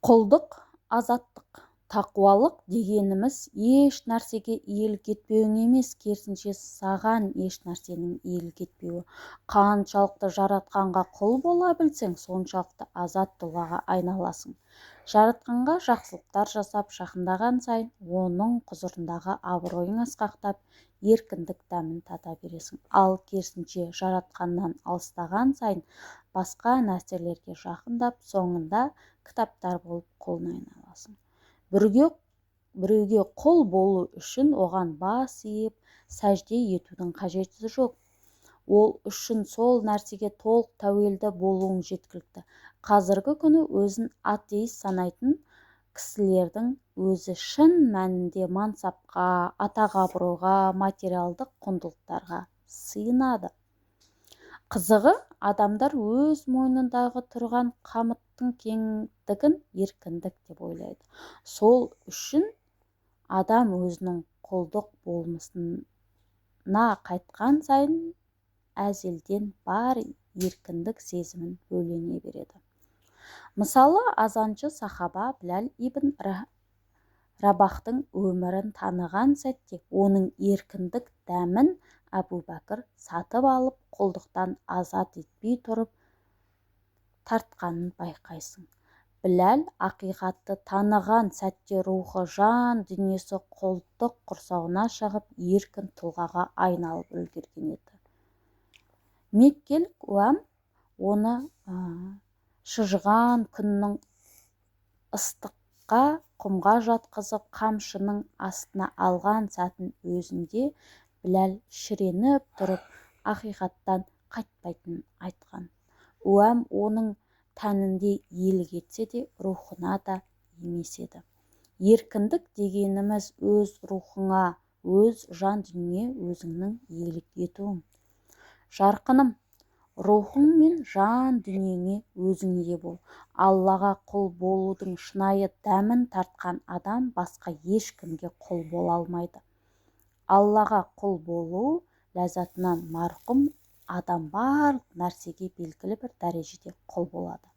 Құлдық, азаттық, тақуалық дегеніміз еш нәрсеге иелік етпеуің емес, керісінше саған еш нәрсенің иелік етпеуі. Қаншалықты жаратқанға құл бола білсең, соншалықты азат тұлғаға айналасың. Жаратқанға жақсылықтар жасап жақындаған сайын, оның құзырындағы абыройың асқақтап, еркіндік дәмін тата бересің. Ал керісінше жаратқаннан алыстаған сайын, басқа нәрселерге жақындап, соңында кітаптар болып құлына айналасың. Біреуге құл болу үшін оған бас иіп, сәжде етудің қажеті жоқ. Ол үшін сол нәрсеге толық тәуелді болуың жеткілікті. Қазіргі күні өзін атеист санайтын кісілердің өзі шын мәнінде мансапқа, атақ-абыройға, материалдық құндылықтарға сыйынады. Қызығы, адамдар өз мойнындағы тұрған қамыттың кеңдігін еркіндік деп ойлайды. Сол үшін адам өзінің құлдық болмысына қайтқан сайын әзелден бар еркіндік сезімін бөлене береді. Мысалы, азаншы сахаба Біләл ибн Рабахтың өмірін таныған сәтте, оның еркіндік дәмін Әбу Бәкір сатып алып, құлдықтан азат етпей тұрып тартқанын байқайсың. Біләл ақиқатты таныған сәтте рухы, жан дүниесі құлдық құрсауына шығып, еркін тұлғаға айналып үлгерген еді. Меккелік Уәм оны шыжыған күннің ыстыққа құмға жатқызып, қамшының астына алған сәтін өзінде Біләл шіреніп тұрып, ақиқаттан қайтпайтынын айтқан. Уәм оның тәнінде иелік етсе де, рухына да емес еді. Еркіндік дегеніміз өз рухыңа, өз жан дүниеңе өзіңнің иелік етуің. Жарқыным, рухың мен жан дүниеңе өзіңде бол. Аллаға құл болудың шынайы дәмін тартқан адам басқа ешкімге құл бола алмайды. Аллаға құл болу ләззатынан марқұм адам барлық нәрсеге белгілі бір дәрежеде құл болады.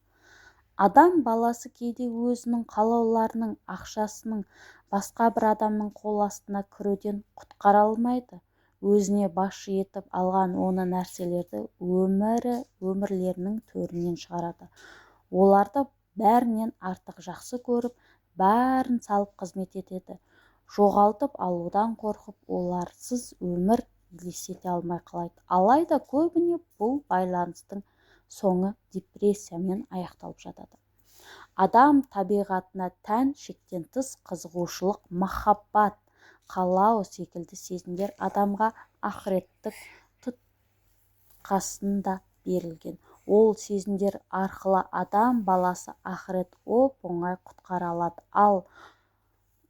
Адам баласы кейде өзінің қалауларының, ақшасының басқа бір адамның қол астына кіруден құтқара алмайды. Өзіне басшы етіп алған оны нәрселерді өмірлерінің төрінен шығарады. Оларды бәрінен артық жақсы көріп, бәрін салып қызмет етеді. Жоғалтып алудан қорқып, оларсыз өмір елестете алмай қалайды. Алайда көбіне бұл байланыстың соңы депрессиямен аяқталып жатады. Адам табиғатына тән шектен тыс қызығушылық, махаббат, қалау секілді сезімдер адамға ақыреттік тұтқасында берілген. Ол сезімдер арқылы адам баласы ақырет оп-оңай құтқара алады. Ал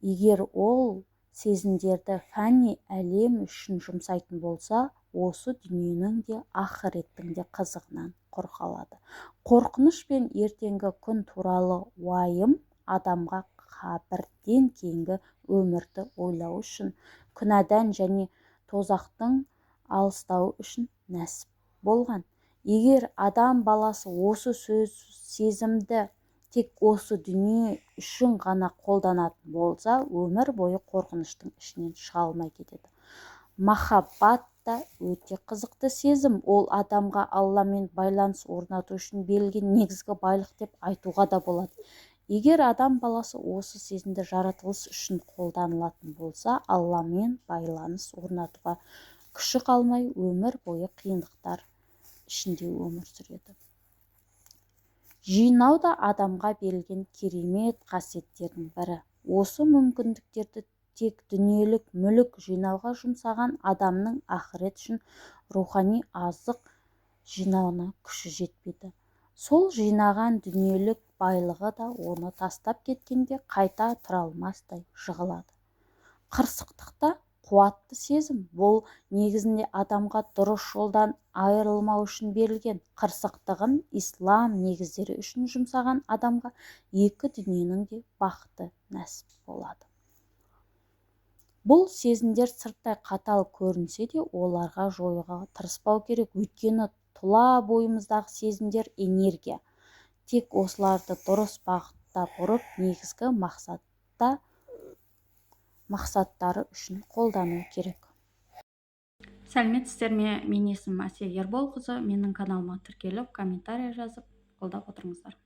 егер ол сезімдерді фәни әлем үшін жұмсайтын болса, осы дүниенің де ақыреттің де қызығынан құр қалады. Қорқыныш пен ертеңгі күн туралы уайым адамға қабірден кейінгі өмірді ойлау үшін, күнәдан және тозақтың алыстауы үшін нәсіп болған. Егер адам баласы осы сезімді тек осы дүние үшін ғана қолданатын болса, өмір бойы қорқыныштың ішінен шыға алмай кетеді. Махаббат та өте қызықты сезім. Ол адамға Алламен байланыс орнату үшін берілген негізгі байлық деп айтуға да болады. Егер адам баласы осы сезімді жаратылыс үшін қолданылатын болса, Алламен байланыс орнатуға күші қалмай, өмір бойы қиындықтар ішінде өмір сүреді. Жинау да адамға берілген керемет қасиеттердің бірі. Осы мүмкіндіктерді тек дүниелік мүлік жинауға жұмсаған адамның ақырет үшін рухани азық жинауына күші жетпейді. Сол жинаған дүниелік байлығы да оны тастап кеткенде қайта тұра алмастай жығылады. Қырсықтықта қуатты сезім. Бұл негізінде адамға дұрыс жолдан айырылмау үшін берілген. Қырсықтығын ислам негіздері үшін жұмсаған адамға екі дүниенің де бақыты нәсіп болады. Бұл сезімдер сырттай қатал көрінсе де, оларға жоюға тырыспау керек. Өйткені тұла бойымыздағы сезімдер энергия. Тек осыларды дұрыс бағытта бағытта бұрып, негізгі мақсаттары үшін қолдану керек. Сәлеметсіздер ме? Мен есімім Әсел Ерболқызы. Менің каналыма тіркеліп, комментарий жазып, қолдап отырыңыздар.